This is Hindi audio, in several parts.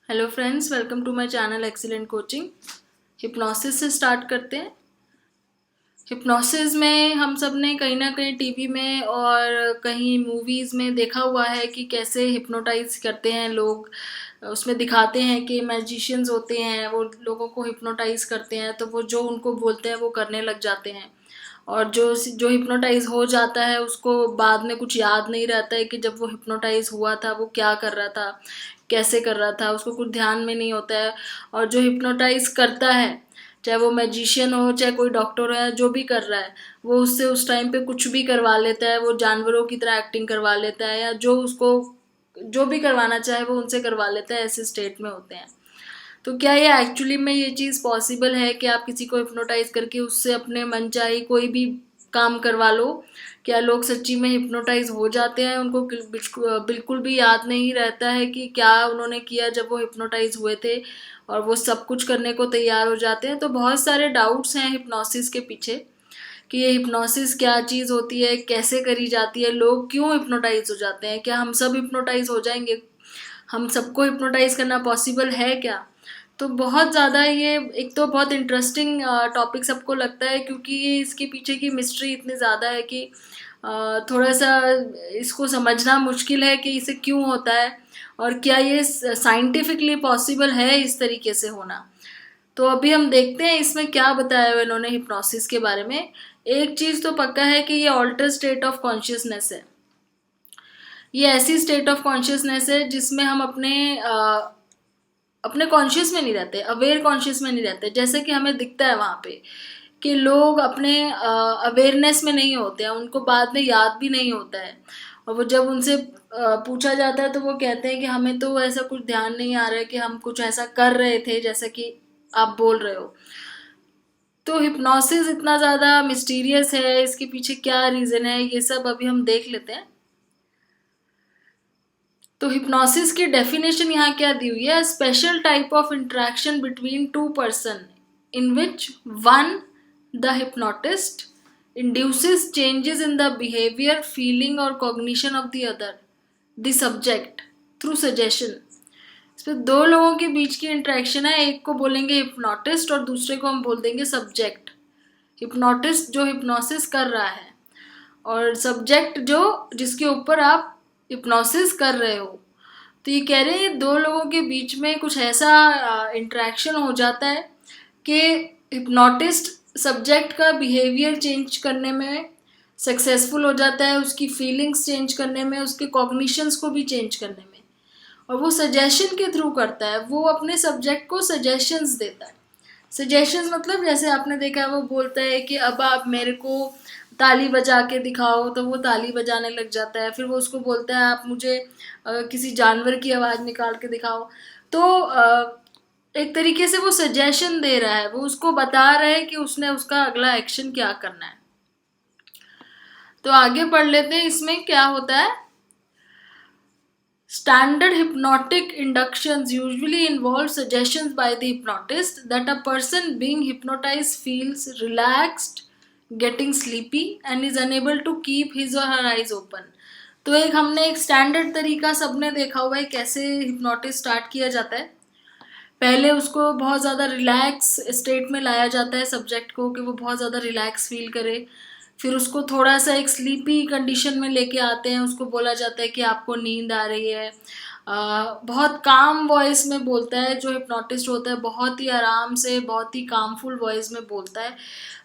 Hello friends, welcome to my channel excellent coaching. Hypnosis से स्टार्ट करते हैं। हिप्नोसिस में हम सब ने कहीं ना कहीं टीवी में और कहीं मूवीज़ में देखा हुआ है कि कैसे हिप्नोटाइज करते हैं लोग। उसमें दिखाते हैं कि मैजिशियंस होते हैं, वो लोगों को हिप्नोटाइज करते हैं, तो वो जो उनको बोलते हैं वो करने लग जाते हैं। और जो जो हिप्नोटाइज हो जाता है उसको बाद में कुछ याद नहीं रहता है कि जब वो हिप्नोटाइज हुआ था वो क्या कर रहा था, कैसे कर रहा था, उसको कुछ ध्यान में नहीं होता है। और जो हिप्नोटाइज करता है, चाहे वो मैजिशियन हो चाहे कोई डॉक्टर हो या जो भी कर रहा है, वो उससे उस टाइम पे कुछ भी करवा लेता है। वो जानवरों की तरह एक्टिंग करवा लेता है या जो उसको जो भी करवाना चाहे वो उनसे करवा लेता है। ऐसे स्टेट में होते हैं। तो क्या ये एक्चुअली में ये चीज़ पॉसिबल है कि आप किसी को हिप्नोटाइज करके उससे अपने मनचाही कोई भी काम करवा लो? क्या लोग सच्ची में हिप्नोटाइज हो जाते हैं? उनको बिल्कुल भी याद नहीं रहता है कि क्या उन्होंने किया जब वो हिप्नोटाइज हुए थे, और वो सब कुछ करने को तैयार हो जाते हैं। तो बहुत सारे डाउट्स हैं हिप्नोसिस के पीछे कि ये हिप्नोसिस क्या चीज़ होती है, कैसे करी जाती है, लोग क्यों हिप्नोटाइज हो जाते हैं, क्या हम सब हिप्नोटाइज हो जाएंगे, हम सबको हिप्नोटाइज करना पॉसिबल है क्या? तो बहुत ज़्यादा ये एक तो बहुत इंटरेस्टिंग टॉपिक सबको लगता है, क्योंकि ये इसके पीछे की मिस्ट्री इतनी ज़्यादा है कि थोड़ा सा इसको समझना मुश्किल है कि इसे क्यों होता है और क्या ये साइंटिफिकली पॉसिबल है इस तरीके से होना। तो अभी हम देखते हैं इसमें क्या बताया हुआ इन्होंने हिप्नोसिस के बारे में। एक चीज़ तो पक्का है कि ये ऑल्टर स्टेट ऑफ कॉन्शियसनेस है। ये ऐसी स्टेट ऑफ कॉन्शियसनेस है जिसमें हम अपने कॉन्शियस में नहीं रहते, अवेयर कॉन्शियस में नहीं रहते। जैसे कि हमें दिखता है वहाँ पे कि लोग अपने अवेयरनेस में नहीं होते हैं, उनको बाद में याद भी नहीं होता है। और वो जब उनसे पूछा जाता है तो वो कहते हैं कि हमें तो ऐसा कुछ ध्यान नहीं आ रहा है कि हम कुछ ऐसा कर रहे थे जैसा कि आप बोल रहे हो। तो हिप्नोसिस इतना ज़्यादा मिस्टीरियस है, इसके पीछे क्या रीज़न है, ये सब अभी हम देख लेते हैं। तो हिप्नोसिस की डेफिनेशन यहाँ क्या दी हुई है? Special type of interaction between two person in which one, the hypnotist, induces changes in the behaviour, feeling और cognition of the other, the subject, through suggestion. इसमें दो लोगों के बीच की इंटरेक्शन है, एक को बोलेंगे हिप्नोटिस्ट और दूसरे को हम बोल देंगे सब्जेक्ट। हिप्नोटिस्ट जो हिप्नोसिस कर रहा है और सब्जेक्ट जो जिसके ऊपर आप हिप्नोसिस कर रहे हो। तो ये कह रहे हैं दो लोगों के बीच में कुछ ऐसा इंटरेक्शन हो जाता है कि हिप्नोटिस्ट सब्जेक्ट का बिहेवियर चेंज करने में सक्सेसफुल हो जाता है, उसकी फीलिंग्स चेंज करने में, उसके कॉग्निशंस को भी चेंज करने में। और वो सजेशन के थ्रू करता है, वो अपने सब्जेक्ट को सजेशंस देता है। सजेशंस मतलब जैसे आपने देखा है वो बोलता है कि अब आप मेरे को ताली बजा के दिखाओ, तो वो ताली बजाने लग जाता है। फिर वो उसको बोलता है आप मुझे किसी जानवर की आवाज़ निकाल के दिखाओ। तो एक तरीके से वो सजेशन दे रहा है, वो उसको बता रहा है कि उसने उसका अगला एक्शन क्या करना है। तो आगे पढ़ लेते हैं इसमें क्या होता है। Standard hypnotic inductions usually involve suggestions by the hypnotist that a person being hypnotized feels relaxed, getting sleepy and is unable to keep his or her eyes open। तो एक हमने एक स्टैंडर्ड तरीका सबने देखा हुआ है कैसे हिप्नोटिस स्टार्ट किया जाता है। पहले उसको बहुत ज़्यादा रिलैक्स स्टेट में लाया जाता है सब्जेक्ट को, कि वो बहुत ज़्यादा रिलैक्स फील करे। फिर उसको थोड़ा सा एक स्लीपी कंडीशन में लेके आते हैं, उसको बोला जाता है कि आपको नींद आ रही है। बहुत काम वॉइस में बोलता है जो हिप्नोटिस्ट होता है, बहुत ही आराम से, बहुत ही कामफुल वॉइस में बोलता है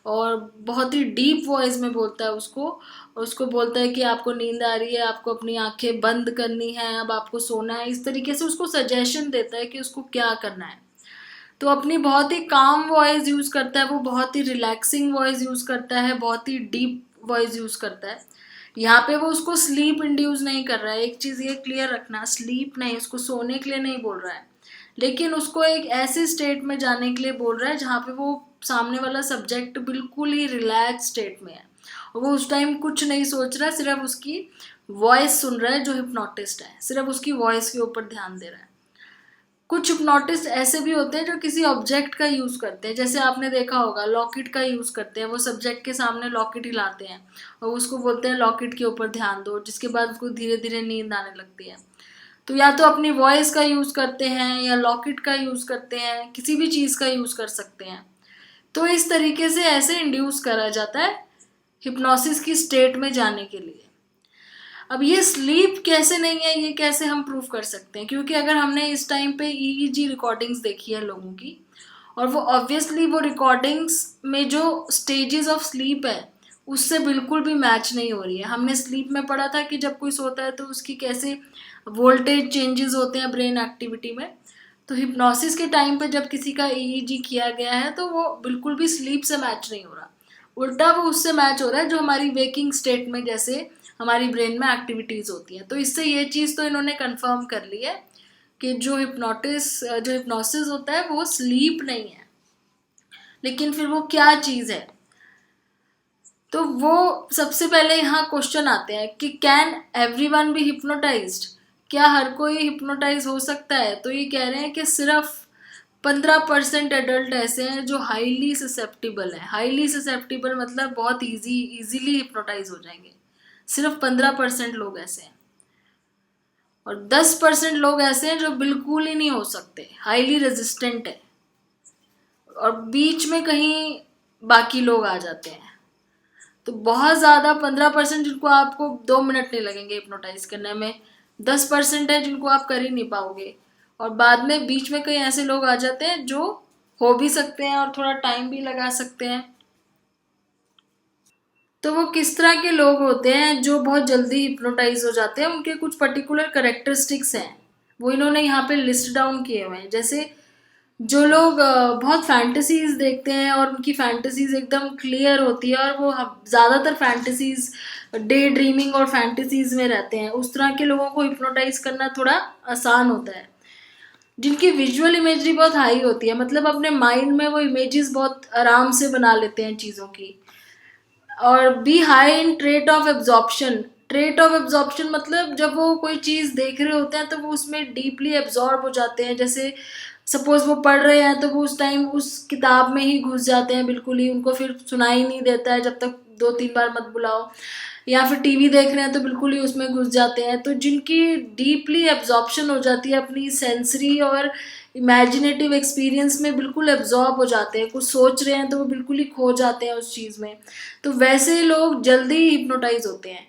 और बहुत ही डीप वॉइस में बोलता है उसको। उसको बोलता है कि आपको नींद आ रही है, आपको अपनी आंखें बंद करनी है, अब आपको सोना है। इस तरीके से उसको सजेशन देता है कि उसको क्या करना है। तो अपनी बहुत ही काम वॉइस यूज़ करता है, वो बहुत ही रिलैक्सिंग वॉइस यूज़ करता है, बहुत ही डीप वॉइस यूज़ करता है। यहाँ पे वो उसको स्लीप इंड्यूस नहीं कर रहा है, एक चीज़ ये क्लियर रखना, स्लीप नहीं, उसको सोने के लिए नहीं बोल रहा है, लेकिन उसको एक ऐसे स्टेट में जाने के लिए बोल रहा है जहाँ पे वो सामने वाला सब्जेक्ट बिल्कुल ही रिलैक्स स्टेट में है और वो उस टाइम कुछ नहीं सोच रहा है, सिर्फ उसकी वॉइस सुन रहा है। जो हिप्नोटिस्ट है सिर्फ उसकी वॉइस के ऊपर ध्यान दे रहा है। कुछ हिप्नोटिस्ट ऐसे भी होते हैं जो किसी ऑब्जेक्ट का यूज़ करते हैं, जैसे आपने देखा होगा लॉकेट का यूज़ करते हैं। वो सब्जेक्ट के सामने लॉकेट हिलाते हैं और उसको बोलते हैं लॉकेट के ऊपर ध्यान दो, जिसके बाद उसको धीरे धीरे नींद आने लगती है। तो या तो अपनी वॉइस का यूज़ करते हैं या लॉकेट का यूज़ करते हैं, किसी भी चीज़ का यूज़ कर सकते हैं। तो इस तरीके से ऐसे इंड्यूस करा जाता है हिप्नोसिस की स्टेट में जाने के लिए। अब ये स्लीप कैसे नहीं है, ये कैसे हम प्रूव कर सकते हैं? क्योंकि अगर हमने इस टाइम पे ईईजी रिकॉर्डिंग्स देखी है लोगों की, और वो ऑब्वियसली वो रिकॉर्डिंग्स में जो स्टेजेस ऑफ स्लीप है उससे बिल्कुल भी मैच नहीं हो रही है। हमने स्लीप में पढ़ा था कि जब कोई सोता है तो उसकी कैसे वोल्टेज चेंजेस होते हैं ब्रेन एक्टिविटी में। तो हिप्नोसिस के टाइम पे जब किसी का ईईजी किया गया है तो वो बिल्कुल भी स्लीप से मैच नहीं हो रहा, उल्टा वो उससे मैच हो रहा है जो हमारी वेकिंग स्टेट में जैसे हमारी ब्रेन में एक्टिविटीज़ होती हैं। तो इससे ये चीज़ तो इन्होंने कंफर्म कर ली है कि जो हिप्नोसिस होता है वो स्लीप नहीं है। लेकिन फिर वो क्या चीज़ है? तो वो सबसे पहले यहाँ क्वेश्चन आते हैं कि कैन एवरीवन बी हिप्नोटाइज्ड? क्या हर कोई हिप्नोटाइज हो सकता है? तो ये कह रहे हैं कि सिर्फ 15% एडल्ट ऐसे हैं जो हाईली ससेप्टिबल है। हाईली ससेप्टिबल मतलब बहुत इजीली हिप्नोटाइज हो जाएंगे। सिर्फ 15% लोग ऐसे हैं, और 10% लोग ऐसे हैं जो बिल्कुल ही नहीं हो सकते, हाईली रेजिस्टेंट है, और बीच में कहीं बाकी लोग आ जाते हैं। तो बहुत ज़्यादा 15% जिनको आपको 2 मिनट नहीं लगेंगे हिप्नोटाइज करने में, 10% है जिनको आप कर ही नहीं पाओगे, और बाद में बीच में कई ऐसे लोग आ जाते हैं जो हो भी सकते हैं और थोड़ा टाइम भी लगा सकते हैं। तो वो किस तरह के लोग होते हैं जो बहुत जल्दी हिप्नोटाइज हो जाते हैं? उनके कुछ पर्टिकुलर करेक्टरिस्टिक्स हैं, वो इन्होंने यहाँ पे लिस्ट डाउन किए हुए हैं। जैसे जो लोग बहुत फैंटेसीज देखते हैं और उनकी फैंटेसीज एकदम क्लियर होती है, और वो ज़्यादातर फैंटेसीज डे ड्रीमिंग और फैंटेसीज में रहते हैं, उस तरह के लोगों को हिप्नोटाइज करना थोड़ा आसान होता है। जिनकी विजुअल इमेजरी बहुत हाई होती है, मतलब अपने माइंड में वो इमेजेस बहुत आराम से बना लेते हैं चीज़ों की। और be high in trait of absorption. Trait of absorption मतलब जब वो कोई चीज़ देख रहे होते हैं तो वो उसमें डीपली एब्जॉर्ब हो जाते हैं। जैसे सपोज वो पढ़ रहे हैं तो वो उस टाइम उस किताब में ही घुस जाते हैं बिल्कुल ही, उनको फिर सुनाई नहीं देता है जब तक 2-3 बार मत बुलाओ। या फिर टीवी देख रहे हैं तो बिल्कुल ही उसमें घुस जाते हैं। तो जिनकी डीपली एब्जॉर्प्शन हो जाती है, अपनी सेंसरी और इमेजिनेटिव एक्सपीरियंस में बिल्कुल एब्जॉर्ब हो जाते हैं, कुछ सोच रहे हैं तो वो बिल्कुल ही खो जाते हैं उस चीज़ में, तो वैसे लोग जल्दी हिप्नोटाइज होते हैं।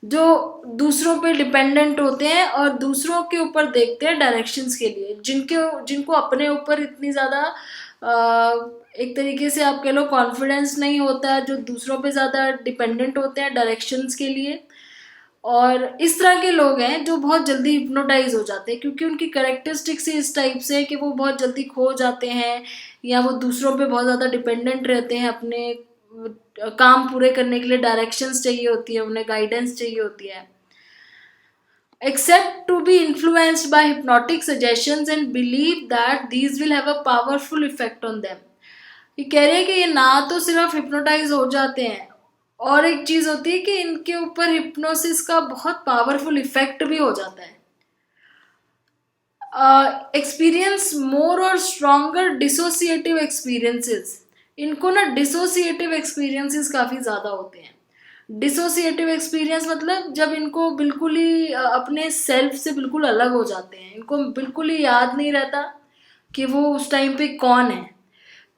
जो दूसरों पे डिपेंडेंट होते हैं और दूसरों के ऊपर देखते हैं डायरेक्शंस के लिए, जिनको अपने ऊपर इतनी ज़्यादा एक तरीके से आप कह लो कॉन्फिडेंस नहीं होता है, जो दूसरों पे ज़्यादा डिपेंडेंट होते हैं डायरेक्शंस के लिए। और इस तरह के लोग हैं जो बहुत जल्दी हिप्नोटाइज हो जाते हैं, क्योंकि उनकी करेक्टरिस्टिक्स ही इस टाइप से है कि वो बहुत जल्दी खो जाते हैं, या वो दूसरों पे बहुत ज़्यादा डिपेंडेंट रहते हैं। अपने काम पूरे करने के लिए डायरेक्शंस चाहिए होती है, उन्हें गाइडेंस चाहिए होती है। Except to be influenced by hypnotic suggestions and believe that these will have a powerful effect on them। ये कह रहे हैं कि ये ना तो सिर्फ हिप्नोटाइज हो जाते हैं, और एक चीज होती है कि इनके ऊपर हिप्नोसिस का बहुत पावरफुल इफेक्ट भी हो जाता है। एक्सपीरियंस मोर और स्ट्रॉन्गर डिसोसिएटिव एक्सपीरियंसेस। इनको ना डिसोसिएटिव एक्सपीरियंसेस काफ़ी ज़्यादा होते हैं। डिसोसिएटिव एक्सपीरियंस मतलब जब इनको बिल्कुल ही अपने सेल्फ से बिल्कुल अलग हो जाते हैं, इनको बिल्कुल ही याद नहीं रहता कि वो उस टाइम पे कौन है,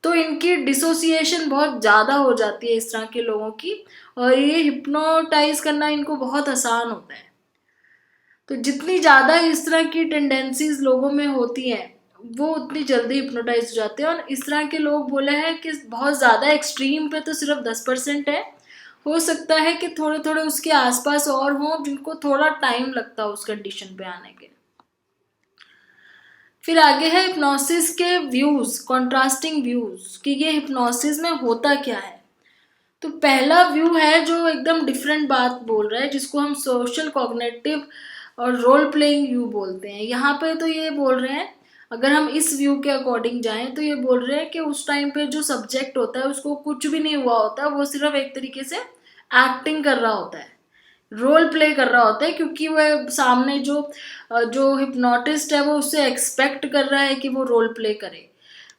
तो इनकी डिसोसिएशन बहुत ज़्यादा हो जाती है इस तरह के लोगों की, और ये हिप्नोटाइज करना इनको बहुत आसान होता है। तो जितनी ज़्यादा इस तरह की टेंडेंसीज लोगों में होती हैं वो उतनी जल्दी हिप्नोटाइज हो जाते हैं। और इस तरह के लोग बोले हैं कि बहुत ज़्यादा एक्सट्रीम पे तो सिर्फ 10% है, हो सकता है कि थोड़े थोड़े उसके आसपास और हों जिनको थोड़ा टाइम लगता है उस कंडीशन पे आने के। फिर आगे है हिप्नोसिस के व्यूज़, कॉन्ट्रास्टिंग व्यूज़ कि ये हिप्नोसिस में होता क्या है। तो पहला व्यू है जो एकदम डिफरेंट बात बोल रहा है, जिसको हम सोशल कॉग्निटिव और रोल प्लेइंग व्यू बोलते हैं। यहाँ पे तो ये बोल रहे हैं, अगर हम इस व्यू के अकॉर्डिंग जाएं तो ये बोल रहे हैं कि उस टाइम पे जो सब्जेक्ट होता है उसको कुछ भी नहीं हुआ होता, वो सिर्फ एक तरीके से एक्टिंग कर रहा होता है, रोल प्ले कर रहा होता है, क्योंकि वह सामने जो हिप्नोटिस्ट है वो उससे एक्सपेक्ट कर रहा है कि वो रोल प्ले करे।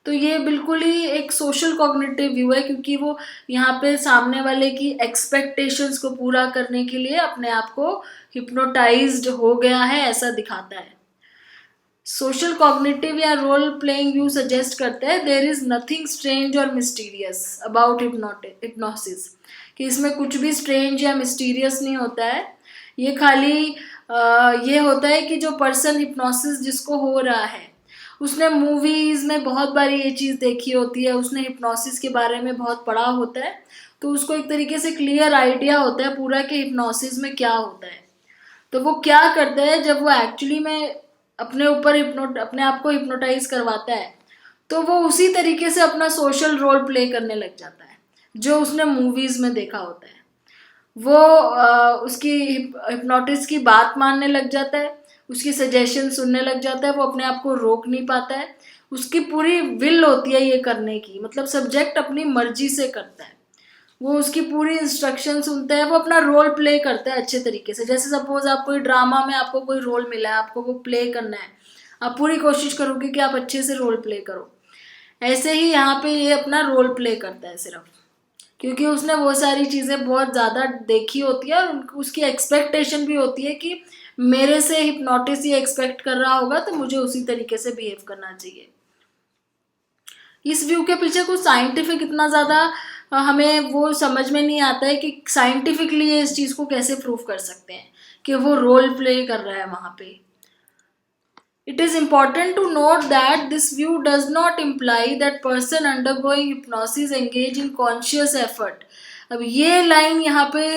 तो ये बिल्कुल ही एक सोशल कॉग्निटिव व्यू है, क्योंकि वो यहाँ पे सामने वाले की एक्सपेक्टेशंस को पूरा करने के लिए अपने आप को हिप्नोटाइज्ड हो गया है ऐसा दिखाता है। सोशल कॉग्निटिव या रोल प्लेइंग व्यू सजेस्ट करता है देयर इज नथिंग स्ट्रेंज और मिस्टीरियस अबाउट हिप्नोसिस, कि इसमें कुछ भी स्ट्रेंज या मिस्टीरियस नहीं होता है। ये खाली ये होता है कि जो पर्सन हिप्नोसिस जिसको हो रहा है उसने मूवीज में बहुत बार ये चीज़ देखी होती है, उसने हिप्नोसिस के बारे में बहुत पढ़ा होता है, तो उसको एक तरीके से क्लियर आइडिया होता है पूरा कि हिप्नोसिस में क्या होता है। तो वो क्या करता है, जब वो एक्चुअली में अपने आप को हिप्नोटाइज करवाता है तो वो उसी तरीके से अपना सोशल रोल प्ले करने लग जाता है जो उसने मूवीज में देखा होता है। वो उसकी हिप्नोटिस्ट की बात मानने लग जाता है, उसकी सजेशन सुनने लग जाता है, वो अपने आप को रोक नहीं पाता है, उसकी पूरी विल होती है ये करने की, मतलब सब्जेक्ट अपनी मर्जी से करता है, वो उसकी पूरी इंस्ट्रक्शन सुनता है, वो अपना रोल प्ले करता है अच्छे तरीके से। जैसे सपोज आप कोई ड्रामा में आपको कोई रोल मिला है, आपको वो प्ले करना है, आप पूरी कोशिश करोगे कि आप अच्छे से रोल प्ले करो। ऐसे ही यहाँ पे ये अपना रोल प्ले करता है सिर्फ, क्योंकि उसने वो सारी चीज़ें बहुत ज़्यादा देखी होती है और उसकी एक्सपेक्टेशन भी होती है कि मेरे से हिप्नोटिस्ट ये एक्सपेक्ट कर रहा होगा तो मुझे उसी तरीके से बिहेव करना चाहिए। इस व्यू के पीछे कुछ साइंटिफिक इतना ज़्यादा हमें वो समझ में नहीं आता है कि साइंटिफिकली ये इस चीज़ को कैसे प्रूव कर सकते हैं कि वो रोल प्ले कर रहा है वहाँ पे। It is important to note that this view does not imply that person undergoing hypnosis engage in conscious effort। अब ये लाइन यहाँ पे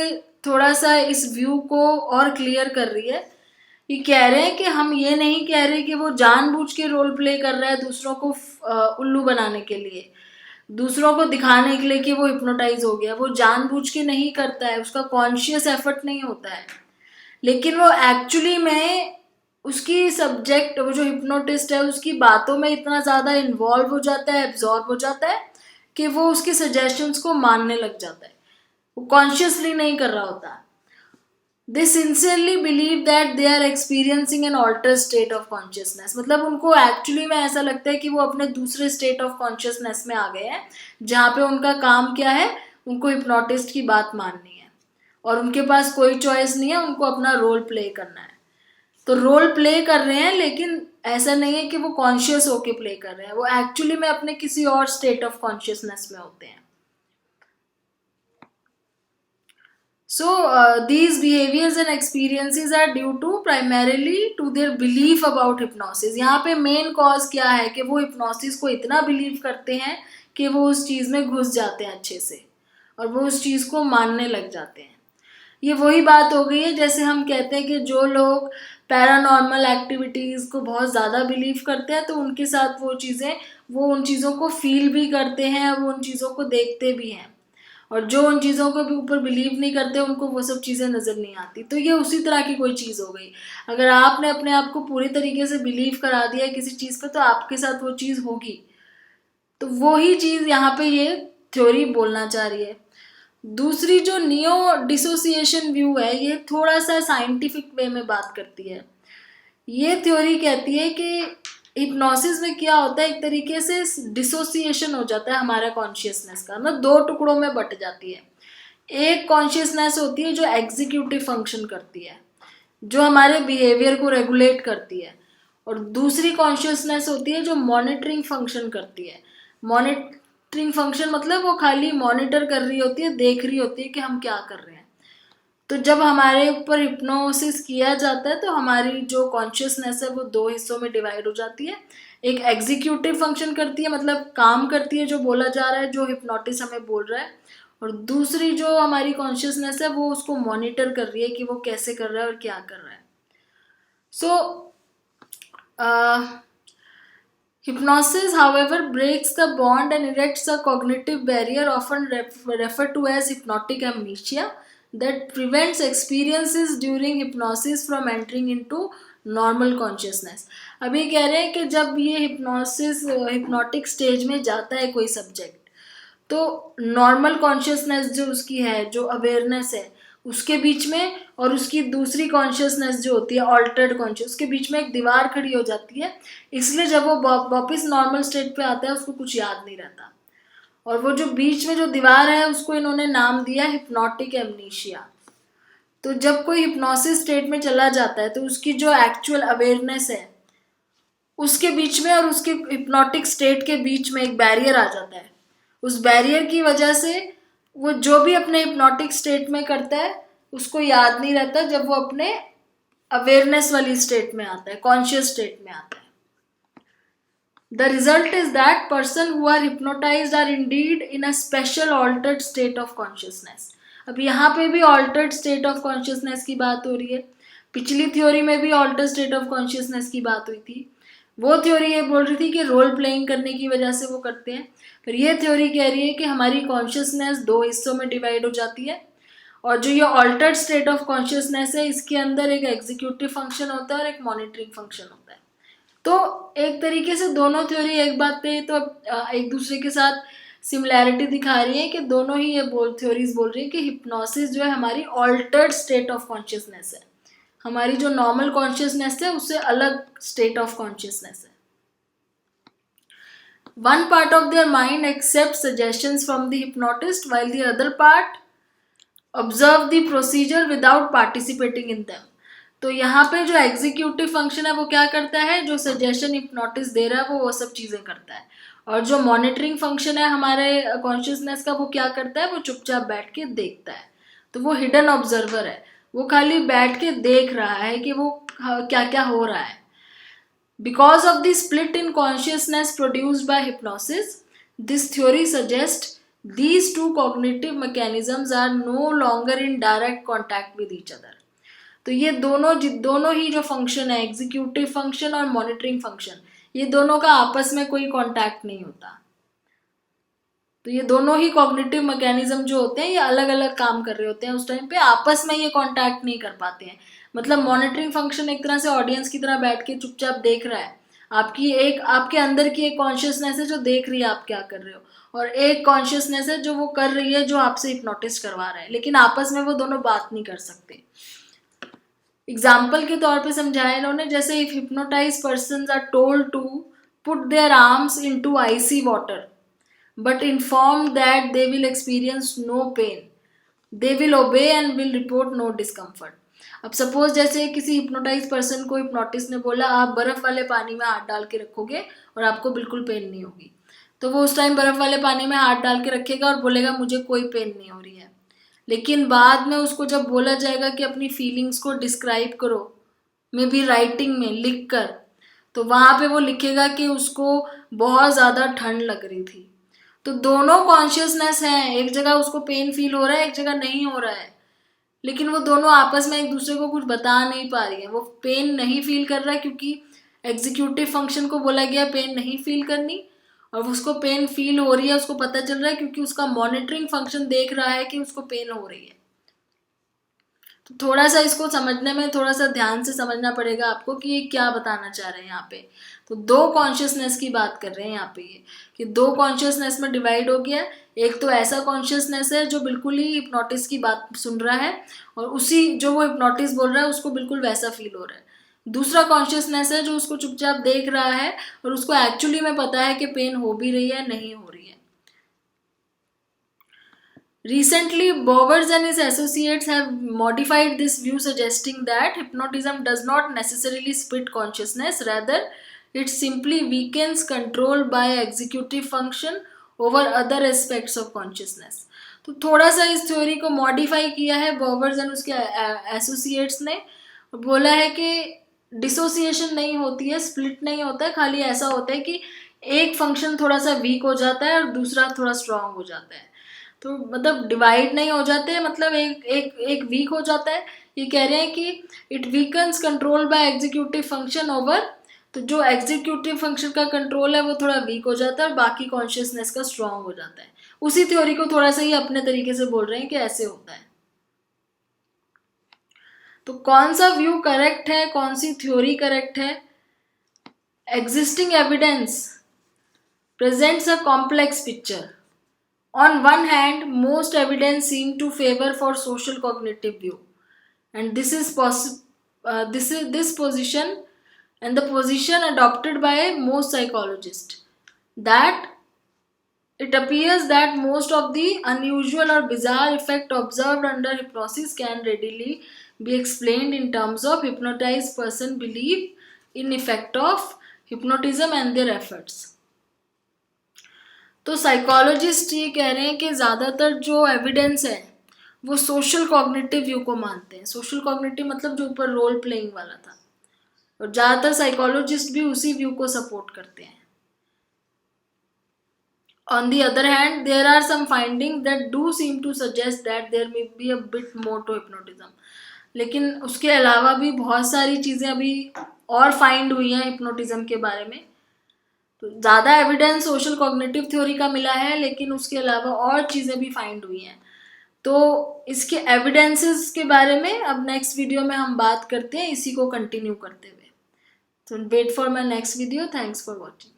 थोड़ा सा इस व्यू को और क्लियर कर रही है। ये कह रहे हैं कि हम ये नहीं कह रहे कि वो जानबूझ के रोल प्ले कर रहा है दूसरों को उल्लू बनाने के लिए, दूसरों को दिखाने के लिए कि वो हिप्नोटाइज हो गया। वो जानबूझ के नहीं करता है, उसका कॉन्शियस एफर्ट नहीं होता है, लेकिन वो एक्चुअली में उसकी सब्जेक्ट, वो जो हिप्नोटिस्ट है उसकी बातों में इतना ज़्यादा इन्वॉल्व हो जाता है, एब्जॉर्ब हो जाता है कि वो उसके सजेशंस को मानने लग जाता है, वो कॉन्शियसली नहीं कर रहा होता। They sincerely believe that they are experiencing an alter state of consciousness, मतलब उनको एक्चुअली में ऐसा लगता है कि वो अपने दूसरे स्टेट ऑफ कॉन्शियसनेस में आ गए हैं, जहाँ पे उनका काम क्या है, उनको हिप्नोटिस्ट की बात माननी है और उनके पास कोई चॉइस नहीं है, उनको अपना रोल प्ले करना है। तो रोल प्ले कर रहे हैं, लेकिन ऐसा नहीं है कि वो कॉन्शियस होके प्ले कर रहे हैं, वो एक्चुअली में अपने किसी और स्टेट ऑफ कॉन्शियसनेस में होते हैं। So these behaviors and experiences are due to primarily to their belief about hypnosis। यहाँ पे मेन कॉज क्या है कि वो हिप्नोसिस को इतना बिलीव करते हैं कि वो उस चीज़ में घुस जाते हैं अच्छे से और वो उस चीज़ को मानने लग जाते हैं। ये वही बात हो गई है जैसे हम कहते हैं कि जो लोग पैरानॉर्मल एक्टिविटीज़ को बहुत ज़्यादा बिलीव करते हैं तो उनके साथ वो उन चीज़ों को फील भी करते हैं, वो उन चीज़ों को देखते भी हैं, और जो उन चीज़ों के ऊपर बिलीव नहीं करते उनको वो सब चीज़ें नज़र नहीं आती। तो ये उसी तरह की कोई चीज़ हो गई। अगर आपने अपने आप को पूरी तरीके से बिलीव करा दिया किसी चीज़ पे तो आपके साथ वो चीज़ होगी। तो वही चीज़ यहाँ पे ये थ्योरी बोलना चाह रही है। दूसरी जो नियो डिसोसिएशन व्यू है ये थोड़ा सा साइंटिफिक वे में बात करती है। ये थ्योरी कहती है कि हिप्नोसिस में क्या होता है, एक तरीके से डिसोसिएशन हो जाता है हमारा कॉन्शियसनेस का ना, दो टुकड़ों में बट जाती है। एक कॉन्शियसनेस होती है जो एग्जीक्यूटिव फंक्शन करती है, जो हमारे बिहेवियर को रेगुलेट करती है, और दूसरी कॉन्शियसनेस होती है जो मॉनिटरिंग फंक्शन करती है। मॉनिटरिंग फंक्शन मतलब वो खाली मॉनिटर कर रही होती है, देख रही होती है कि हम क्या कर रहे हैं। तो जब हमारे ऊपर हिप्नोसिस किया जाता है तो हमारी जो कॉन्शियसनेस है वो दो हिस्सों में डिवाइड हो जाती है। एक एग्जीक्यूटिव फंक्शन करती है, मतलब काम करती है जो बोला जा रहा है, जो हिप्नोटिस्ट हमें बोल रहा है, और दूसरी जो हमारी कॉन्शियसनेस है वो उसको मॉनिटर कर रही है कि वो कैसे कर रहा है और क्या कर रहा है। सो hypnosis however breaks the bond and erects a cognitive barrier often referred to as hypnotic amnesia that prevents experiences during hypnosis from entering into normal consciousness। अभी कह रहे हैं कि जब ये हिप्नोटिक स्टेज में जाता है कोई सब्जेक्ट, तो नॉर्मल कॉन्शियसनेस जो उसकी है, जो अवेयरनेस है, उसके बीच में और उसकी दूसरी कॉन्शियसनेस जो होती है ऑल्टर्ड कॉन्शियस, उसके बीच में एक दीवार खड़ी हो जाती है। इसलिए जब वो वापस नॉर्मल स्टेट पे आता है उसको कुछ याद नहीं रहता, और वो जो बीच में जो दीवार है उसको इन्होंने नाम दिया हिप्नोटिक एमनीशिया। तो जब कोई हिप्नोसिस स्टेट में चला जाता है तो उसकी जो एक्चुअल अवेयरनेस है उसके बीच में और उसके हिप्नोटिक स्टेट के बीच में एक बैरियर आ जाता है। उस बैरियर की वजह से वो जो भी अपने हिप्नोटिक स्टेट में करता है उसको याद नहीं रहता जब वो अपने अवेयरनेस वाली स्टेट में आता है, कॉन्शियस स्टेट में आता है। The result is that person who are hypnotized are indeed in a special altered state of consciousness. अब यहाँ पे भी altered state of consciousness की बात हो रही है, पिछली थ्योरी में भी altered state of consciousness की बात हुई थी। वो थ्योरी ये बोल रही थी कि रोल प्लेइंग करने की वजह से वो करते हैं, पर ये थ्योरी कह रही है कि हमारी कॉन्शियसनेस दो हिस्सों में डिवाइड हो जाती है और जो ये ऑल्टर्ड स्टेट ऑफ कॉन्शियसनेस है इसके अंदर एक एग्जीक्यूटिव फंक्शन होता है और एक मॉनिटरिंग फंक्शन होता है। तो एक तरीके से दोनों थ्योरी एक बात पे तो एक दूसरे के साथ सिमिलैरिटी दिखा रही है कि दोनों ही ये थ्योरीज बोल रही है कि हिप्नोसिस जो है हमारी ऑल्टर्ड स्टेट ऑफ कॉन्शियसनेस है, हमारी जो नॉर्मल कॉन्शियसनेस है उससे अलग स्टेट ऑफ कॉन्शियसनेस है। One part of their mind accepts suggestions from the hypnotist while the other part observe the procedure without participating in them. तो यहाँ पे जो एग्जीक्यूटिव फंक्शन है वो क्या करता है, जो सजेशन हिप्नोटिस्ट दे रहा है वो सब चीज़ें करता है, और जो मॉनिटरिंग फंक्शन है हमारे कॉन्शियसनेस का वो क्या करता है, वो चुपचाप बैठ के देखता है। तो वो हिडन ऑब्जर्वर है, वो खाली बैठ के देख रहा है कि वो क्या क्या हो रहा है। Because of the split in consciousness produced by hypnosis, this theory suggests these two cognitive mechanisms are no longer in direct contact with each other. तो ये दोनों ही जो फंक्शन है, एग्जीक्यूटिव फंक्शन और मॉनिटरिंग फंक्शन, ये दोनों का आपस में कोई कांटेक्ट नहीं होता। तो ये दोनों ही कॉग्निटिव मैकेनिज्म जो होते हैं ये अलग अलग काम कर रहे होते हैं, उस टाइम पे आपस में ये कांटेक्ट नहीं कर पाते हैं। मतलब मॉनिटरिंग फंक्शन एक तरह से ऑडियंस की तरह बैठ के चुपचाप देख रहा है, आपके अंदर की एक कॉन्शियसनेस है जो देख रही है आप क्या कर रहे हो, और एक कॉन्शियसनेस है जो वो कर रही है जो आपसे हिप्नोटिस्ट करवा रहा है, लेकिन आपस में वो दोनों बात नहीं कर सकते। एग्जाम्पल के तौर पे समझाया इन्होंने, जैसे if hypnotise person are told to put their arms into icy water but informed that they will experience no pain, they will obey and will report no discomfort. अब सपोज जैसे किसी हिप्नोटाइज पर्सन को हिप्नोटिस्ट ने बोला आप बर्फ वाले पानी में हाथ डाल के रखोगे और आपको बिल्कुल पेन नहीं होगी, तो वो उस टाइम बर्फ वाले पानी में हाथ डाल के रखेगा और बोलेगा मुझे कोई पेन नहीं हो रही है। लेकिन बाद में उसको जब बोला जाएगा कि अपनी फीलिंग्स को डिस्क्राइब करो, मे बी राइटिंग में लिख कर, तो वहाँ पे वो लिखेगा कि उसको बहुत ज़्यादा ठंड लग रही थी। तो दोनों कॉन्शियसनेस हैं, एक जगह उसको पेन फील हो रहा है, एक जगह नहीं हो रहा है, लेकिन वो दोनों आपस में एक दूसरे को कुछ बता नहीं पा रही है। वो पेन नहीं फील कर रहा है क्योंकि एग्जीक्यूटिव फंक्शन को बोला गया पेन नहीं फील करनी, और उसको पेन फील हो रही है, उसको पता चल रहा है क्योंकि उसका मॉनिटरिंग फंक्शन देख रहा है कि उसको पेन हो रही है। तो थोड़ा सा इसको समझने में थोड़ा सा ध्यान से समझना पड़ेगा आपको कि ये क्या बताना चाह रहे हैं यहाँ पे। तो दो कॉन्शियसनेस की बात कर रहे हैं यहाँ पे, ये कि दो कॉन्शियसनेस में डिवाइड हो गया। एक तो ऐसा कॉन्शियसनेस है जो बिल्कुल ही हिप्नोटिस्ट की बात सुन रहा है और उसी जो वो हिप्नोटिस्ट बोल रहा है उसको बिल्कुल वैसा फील हो रहा है। दूसरा कॉन्शियसनेस है जो उसको चुपचाप देख रहा है और उसको एक्चुअली में पता है कि पेन हो भी रही है नहीं हो रही है। Recently, Bowers and his associates have modified this view, suggesting that hypnotism does not necessarily split consciousness, rather it simply weakens control by executive function over other aspects of consciousness. तो थोड़ा सा इस थ्योरी को मॉडिफाई किया है बॉवर्स एंड उसके एसोसिएट्स ने, बोला है कि डिसोसिएशन नहीं होती है, स्प्लिट नहीं होता है, खाली ऐसा होता है कि एक फंक्शन थोड़ा सा वीक हो जाता है और दूसरा थोड़ा स्ट्रांग हो जाता है। तो मतलब डिवाइड नहीं हो जाते, मतलब एक वीक हो जाता है। ये कह रहे हैं कि it weakens control by executive function over, तो जो एग्जीक्यूटिव फंक्शन का कंट्रोल है वो थोड़ा वीक हो जाता है और बाकी कॉन्शियसनेस का स्ट्रांग हो जाता है। उसी थ्योरी को थोड़ा सा ही अपने तरीके से बोल रहे हैं कि ऐसे होता है। तो कौन सा व्यू करेक्ट है, कौन सी थ्योरी करेक्ट है? Existing evidence presents a complex picture. On one hand, most evidence seem to favor for social cognitive view, and this position and the position adopted by most psychologists, that it appears that most of the unusual or bizarre effect observed under hypnosis can readily be explained in terms of hypnotized person belief in effect of hypnotism and their efforts. तो साइकोलॉजिस्ट ये कह रहे हैं कि ज़्यादातर जो एविडेंस है वो सोशल कॉग्निटिव व्यू को मानते हैं. सोशल कॉग्निटिव मतलब जो ऊपर रोल प्लेइंग वाला था, और ज़्यादातर साइकोलॉजिस्ट भी उसी व्यू को सपोर्ट करते हैं. On the other hand, there are some findings that do seem to suggest that there may be a bit more to hypnotism. लेकिन उसके अलावा भी बहुत सारी चीज़ें अभी और फाइंड हुई हैं हिप्नोटिज्म के बारे में. तो ज़्यादा एविडेंस सोशल कॉग्निटिव थ्योरी का मिला है, लेकिन उसके अलावा और चीज़ें भी फाइंड हुई हैं. तो इसके एविडेंसेस के बारे में अब नेक्स्ट वीडियो में हम बात करते हैं, इसी को कंटिन्यू करते हुए. तो wait for my next video. Thanks for watching.